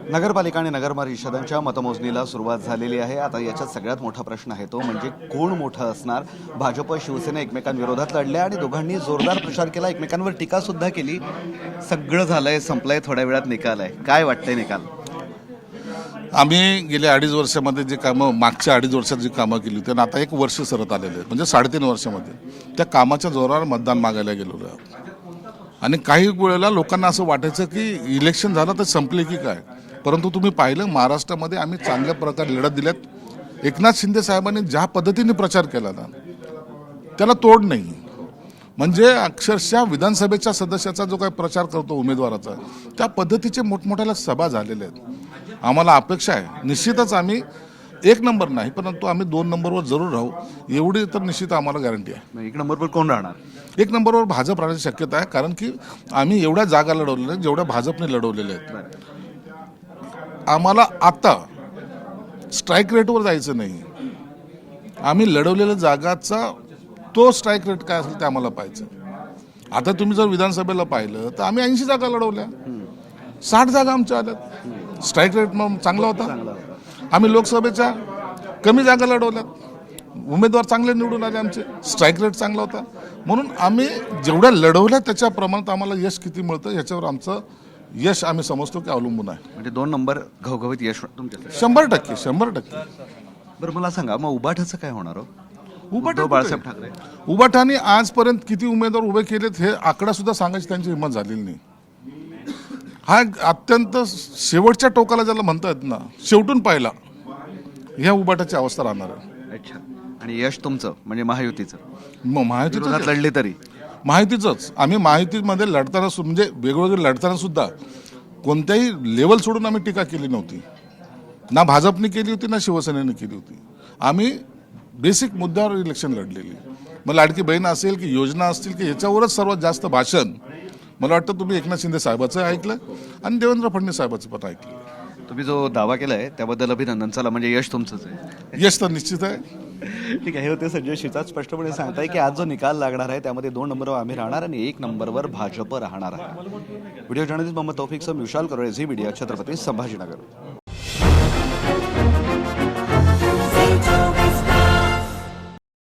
नगरपालिका आणि नगर परिषदांच्या मतमोजणीला सुरुवात झालेली आहे। आता याच्यात सगळ्यात मोठा प्रश्न आहे तो म्हणजे कोण मोठं असणार। भाजप शिवसेना एकमेकांविरोधात लढल्या आणि दोघांनी जोरदार प्रचार केला, एकमेकांवर टीका सुद्धा केली। सगळं झालंय, संपलंय, थोड्या वेळात निकाल आहे। काय वाटतंय निकाल? आम्ही गेल्या 2.5 वर्षामध्ये जे कामं मागच्या 2.5 वर्षात जी कामं केली त्यांना आता 1 वर्ष सरत आलेले आहेत, म्हणजे 3.5 वर्षामध्ये त्या कामाच्या जोरावर मतदान मागायला गेलेलो आहे। आणि काही वेळेला लोकांना असं वाटायचं की इलेक्शन झालं तर संपले की काय, परंतु तुम्ही पाहिलं महाराष्ट्रामध्ये आम्ही चांगल्या प्रकारे लढत दिल्यात। एकनाथ शिंदे साहेबांनी ज्या पद्धतीने प्रचार केला ना त्याला तोड नाही। म्हणजे अक्षरशः विधानसभेच्या सदस्याचा जो काही प्रचार करतो उमेदवाराचा, त्या पद्धतीचे मोठमोठ्या सभा झालेल्या आहेत। आम्हाला अपेक्षा आहे निश्चितच आम्ही 1 नंबर नाही परंतु आम्ही 2 नंबरवर जरूर राहू, एवढी तर निश्चित आम्हाला गॅरंटी आहे। 1 नंबरवर कोण राहणार? 1 नंबरवर भाजप राहण्याची शक्यता आहे, कारण की आम्ही एवढ्या जागा लढवलेल्या आहेत जेवढ्या भाजपने लढवलेल्या आहेत। आम्हाला आता स्ट्राईक रेटवर जायचं नाही, आम्ही लढवलेल्या जागाचा तो स्ट्राईक रेट काय असेल ते आम्हाला पाहिजे। आता तुम्ही जर विधानसभेला पाहिलं तर आम्ही 80 जागा लढवल्या, 60 जागा आमच्या आल्यात। स्ट्राईक रेट मग चांगला होता। आम्ही लोकसभेच्या कमी जागा लढवल्यात, उमेदवार चांगले निवडून आले, आमचे स्ट्राईक रेट चांगला होता। म्हणून आम्ही जेवढ्या लढवल्या त्याच्या प्रमाणात आम्हाला यश किती मिळतं याच्यावर आमचं यश आम्ही समजतो की अवलंबून आहे। म्हणजे 2 नंबर घवघवीत यश तुमच्या? 100%। बरं मला सांगा, मग उबाठाचं काय होणार? उद्धव बाळासाहेब ठाकरे उबाठाने आजपर्यंत किती उमेदवार उभे केलेत हे आकडा सुद्धा सांगायची त्यांची हिंमत झालेली नाही। हा अत्यंत शेवटच्या टोकाला ज्याला म्हणतात ना, शेवटून पाहिला ह्या उबाटाची अवस्था राहणार आहे। अच्छा, आणि यश तुमचं म्हणजे महायुतीचं? महायुतीचं लढले तरी माहितीच आम्ही माहितीमध्ये लढताना म्हणजे वेगवेगळे लढताना सुद्धा कोणत्याही लेवल सोडून आम्ही टीका केली नव्हती, ना भाजपने केली होती ना शिवसेनेने केली होती। आम्ही बेसिक मुद्द्यावर इलेक्शन लढलेली। मग लाडकी बहीण असेल की योजना असतील की याच्यावरच सर्वात जास्त भाषण मला वाटतं तुम्ही एकनाथ शिंदे साहेबाचं ऐकलं आणि देवेंद्र फडणवीस साहेबाचं पण ऐकलं। तुम्ही जो दावा केलाय त्याबद्दल अभिनंदन। चला, म्हणजे यश तुमचंच आहे? यश तर निश्चित आहे। ठीक आहे, हे होते संजय शिरसाट स्पष्टपणे सांगताय की आज जो निकाल लागणार आहे त्यामध्ये 2 नंबरवर आम्ही राहणार आणि 1 नंबरवर भाजप राहणार आहे। व्हिडिओ जर्नलिस्ट मोहम्मद तौफिकसह विशाल करोळे, झी मीडिया, छत्रपती संभाजीनगर।